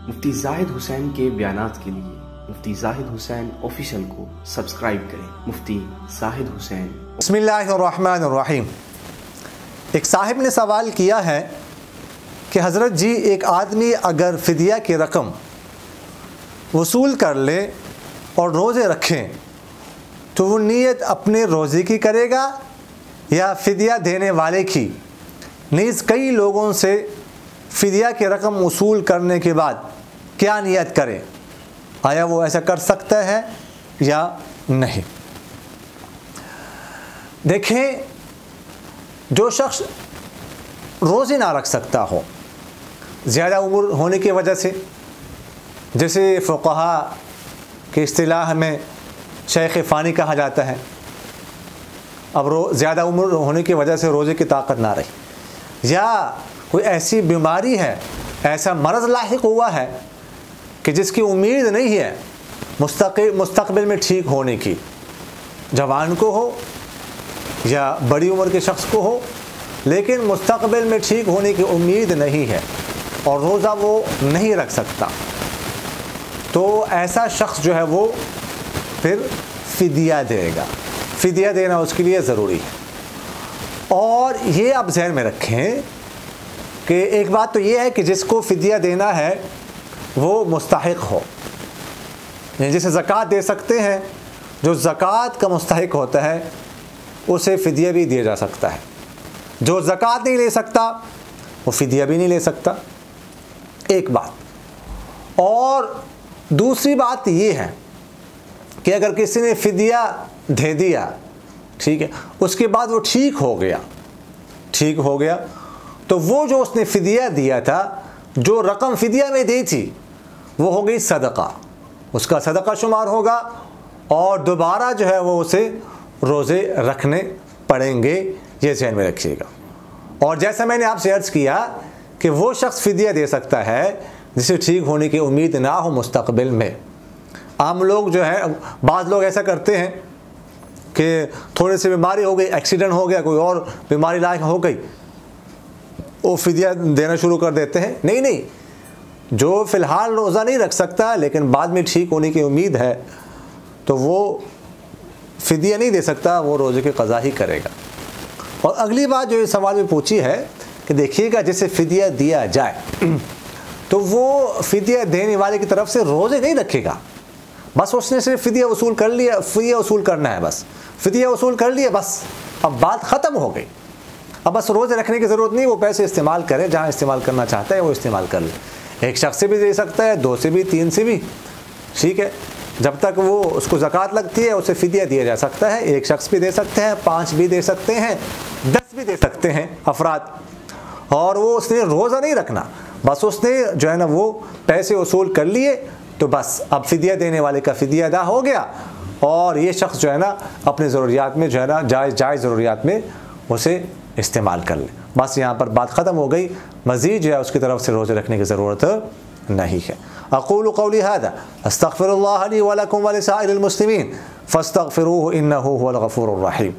मुफ्ती जाहिद हुसैन के बयानात के लिए मुफ्ती जाहिद हुसैन ऑफिशियल को सब्सक्राइब करें। मुफ्ती जाहिद हुसैन। बिस्मिल्लाहिर्रहमानिर्रहीम। एक साहिब ने सवाल किया है कि हज़रत जी, एक आदमी अगर फ़िदिया की रकम वसूल कर ले और रोज़े रखें तो वो नीयत अपने रोज़े की करेगा या फ़िदिया देने वाले की? नीज़ कई लोगों से फ़िदिया की रकम वसूल करने के बाद क्या नियत करे, आया वो ऐसा कर सकता है या नहीं? देखें, जो शख्स रोज़े ना रख सकता हो ज़्यादा उम्र होने की वजह से, जैसे फ़ुक़हा के इस्तिलाह में शेख फ़ानी कहा जाता है, अब ज़्यादा उम्र होने की वजह से रोज़े की ताकत ना रही, या कोई ऐसी बीमारी है, ऐसा मरज़ लाहिक हुआ है कि जिसकी उम्मीद नहीं है मुस्तक़बिल में ठीक होने की, जवान को हो या बड़ी उम्र के शख्स को हो, लेकिन मुस्तक़बिल में ठीक होने की उम्मीद नहीं है और रोज़ा वो नहीं रख सकता, तो ऐसा शख्स जो है वो फिर फ़िदिया देगा। फ़िदिया देना उसके लिए ज़रूरी है। और ये आप ज़हन में रखें कि एक बात तो ये है कि जिसको फ़िदिया देना है वो मुस्तहिक़ हो, जिसे ज़कात दे सकते हैं, जो ज़कात का मुस्तहिक़ होता है उसे फ़िदिया भी दिया जा सकता है। जो ज़कात नहीं ले सकता वो फ़िदिया भी नहीं ले सकता, एक बात। और दूसरी बात ये है कि अगर किसी ने फ़िदिया दे दिया, ठीक है, उसके बाद वो ठीक हो गया, तो वो जो उसने फ़िदिया दिया था, जो रकम फ़िदिया में दी थी, वो हो गई सदका, उसका सदका शुमार होगा और दोबारा जो है वो उसे रोज़े रखने पड़ेंगे, ये ध्यान में रखिएगा। और जैसा मैंने आपसे अर्ज़ किया कि वो शख्स फ़िदिया दे सकता है जिसे ठीक होने की उम्मीद ना हो मुस्तक़बिल में। आम लोग जो है, बाज़ लोग ऐसा करते हैं कि थोड़ी सी बीमारी हो गई, एक्सीडेंट हो गया, कोई और बीमारी लायक हो गई, वो फ़िदिया देना शुरू कर देते हैं। नहीं, जो फ़िलहाल रोज़ा नहीं रख सकता लेकिन बाद में ठीक होने की उम्मीद है, तो वो फ़िदिया नहीं दे सकता, वो रोज़े की क़ज़ा ही करेगा। और अगली बात जो इस सवाल में पूछी है कि देखिएगा, जिसे फ़िदिया दिया जाए तो वो फ़िदिया देने वाले की तरफ से रोज़े नहीं रखेगा, बस उसने सिर्फ फ़िदिया वसूल कर लिया, फ़िदिया वसूल करना है, बस फ़िदिया वसूल कर लिया, बस अब बात ख़त्म हो गई। अब बस रोज़े रखने की ज़रूरत नहीं, वो पैसे इस्तेमाल करे, जहाँ इस्तेमाल करना चाहता है वो इस्तेमाल कर ले। एक शख्स से भी दे सकता है, 2 से भी, 3 से भी, ठीक है, जब तक वो उसको ज़कात लगती है उसे फ़िदिया दिया जा सकता है। 1 शख्स भी दे सकते हैं, 5 भी दे सकते हैं, 10 भी दे सकते हैं अफराद। और वो उसने रोज़ा नहीं रखना, बस उसने जो है ना वो पैसे वसूल कर लिए, तो बस अब फ़िदिया देने वाले का फ़िदिया अदा हो गया और ये शख्स जो है ना अपने ज़रूरियात में जो है ना जायज़ ज़रूरियात में उसे इस्तेमाल कर ले। बस यहाँ पर बात ख़त्म हो गई, मज़ीद जो है उसकी तरफ से रोज़े रखने की ज़रूरत नहीं है। अक़ूलु क़ौली हाज़ा अस्तग़फ़िरुल्लाह ली व लकुम व लिसाइरिल मुस्लिमीन फ़स्तग़फ़िरूहु इन्नहु हुवल गफ़ूरुर रहीम।